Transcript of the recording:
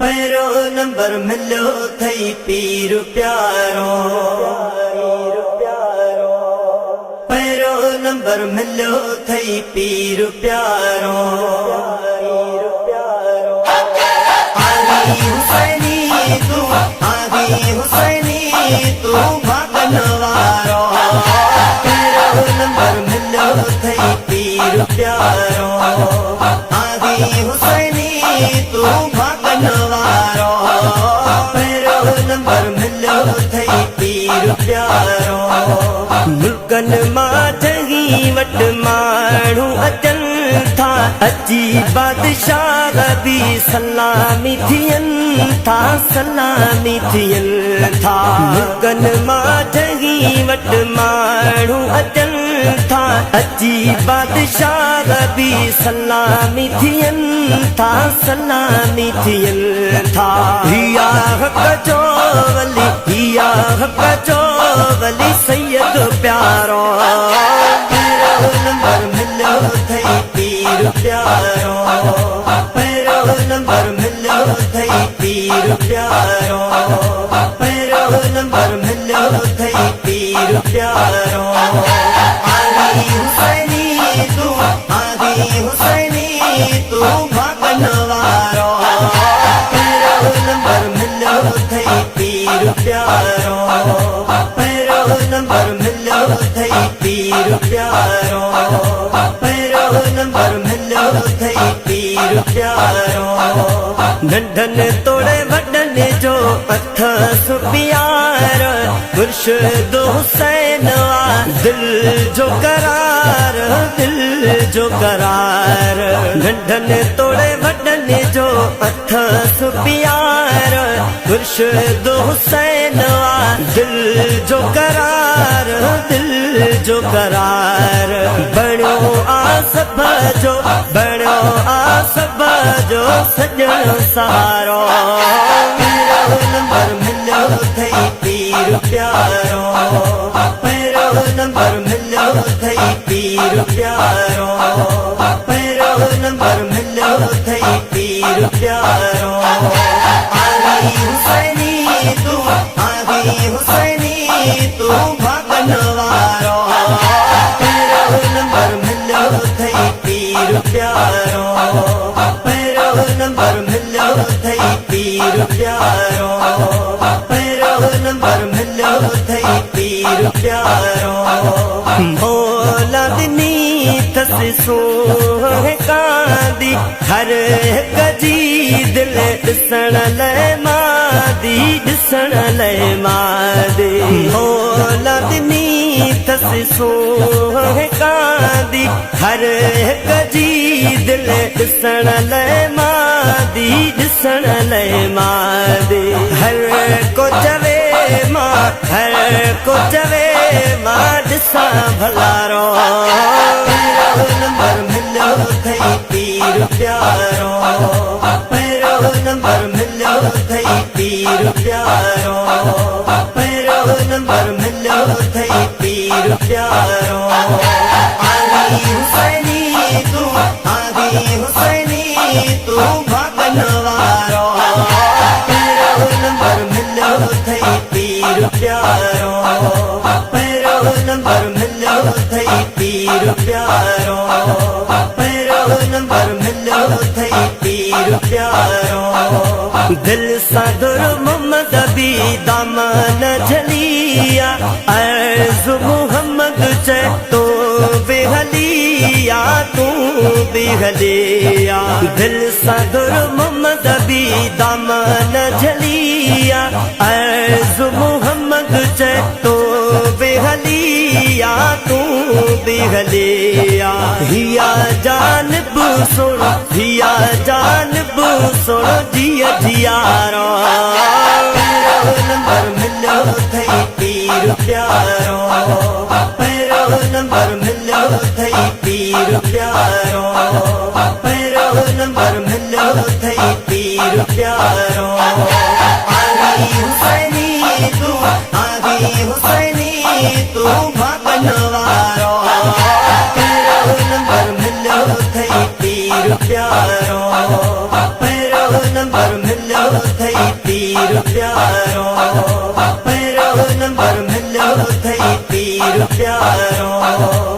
पैरो नंबर मिलो थई पीर प्यारो, पैरो नंबर मिलो थई पीर प्यारो। आदि हुसैनी तू, आदि हुसैनी तू भागन वारो। पैरो नंबर मिलो थई पीर प्यारो। आदि हुसैनी तू भागन वारो। पैरो नंबर मिलो थई पीर प्यारो। मुल्कन मां जही वट माण्हू अचन था, अची बादशाह बि सलामी थियन था, सलामी थियन था। मुल्कन मां जही वट माण्हू अचन था, अची बादशाह बि सलामी थियन था, सलामी थियन था। हिया हक जो वली, हिया हक जो वली सैयद प्यारो। पैरो नंबर मिलो थई पीर प्यारो। पैरो नंबर मिलो थई पीर प्यारो। पैरो नंबर मिलो थई पीर प्यारो। आदि हुसैनी तू, आदि हुसैनी तू भागन वारो। पैरो नंबर मिलो थई पीर प्यारो। पैरो नंबर मिलो थई पीर प्यारो। पैरो नंबर मिलो थई पीर प्यारो। नंढन तोड़े वडन जो अथ सुपियार, मुर्शिद हुसैन वा दिल जो करार, दिल जो करार। नंढन तोड़े वडन जो अथ सुपियार, मुर्शिद हुसैन वा दिल जो करार, दिल जो करार। बणो आसब जो, बणो आसब जो सजण सहारो। पैरो नंबर मिलो थई पीर प्यारो। पैरो नंबर मिलो थई पीर प्यारो। पैरो नंबर मिलो थई पीर प्यारो। आदि हुसैनी तू, आदि हुसैनी तू भागन वारो। पैरो नंबर मिलो थई पीर प्यारो। पैरो नंबर मिलो थई पीर प्यारो। पैरो नंबर मिलो थई पीर प्यारो। मौला दिनी तस सोहे कांदी, हर हिक जी दिल ॾिसण लाइ मादी, ॾिसण लाइ मादी। मौला दिनी तस सोहे कांदी, हर हिक जी दिल ॾिसण लाइ मादी, ॾिसण लाइ मादी। हर को चवे मां, हर को चवे मां ॾिसां भलारो। पैरो नंबर मिलो थई पीर प्यारो। पैरो नंबर मिलो थई पीर प्यारो। पैरो नंबर मिलो थई पीर प्यारो। आदि हुसैनी तू, आदि हुसैनी तू भागन वारो। पैरो नंबर मिलो थई पीर प्यारो। पैरो नंबर मिलो थई पीर प्यारो। पैरो नंबर मिलो थई पीर प्यारो। दिल सादुर मोहम्मद बि दामन झलिया, अर्ज़ मोहम्मद चे तो बेहलिया, तू बेहलिया। दिल सादुर मोहम्मद बि दामन झलिया, अर्ज़ मोहम्मद चे तो बेहलिया, तू बेहलिया। हिया जानब सुनो, हिया जानब सुनो जिया जियारो। पैरो नंबर मिलो थई पीर प्यारो। पैरो नंबर मिलो थई पीर प्यारो। पैरो नंबर मिलो थई पीर प्यारो। आदि हुसैनी तू, आदि हुसैनी तू भागन वारो। पैरो नंबर मिलो थई पीर प्यारो। पैरो नंबर मिलो पीर प्यारो पैरो नंबर मिलो थई पीर प्यारो।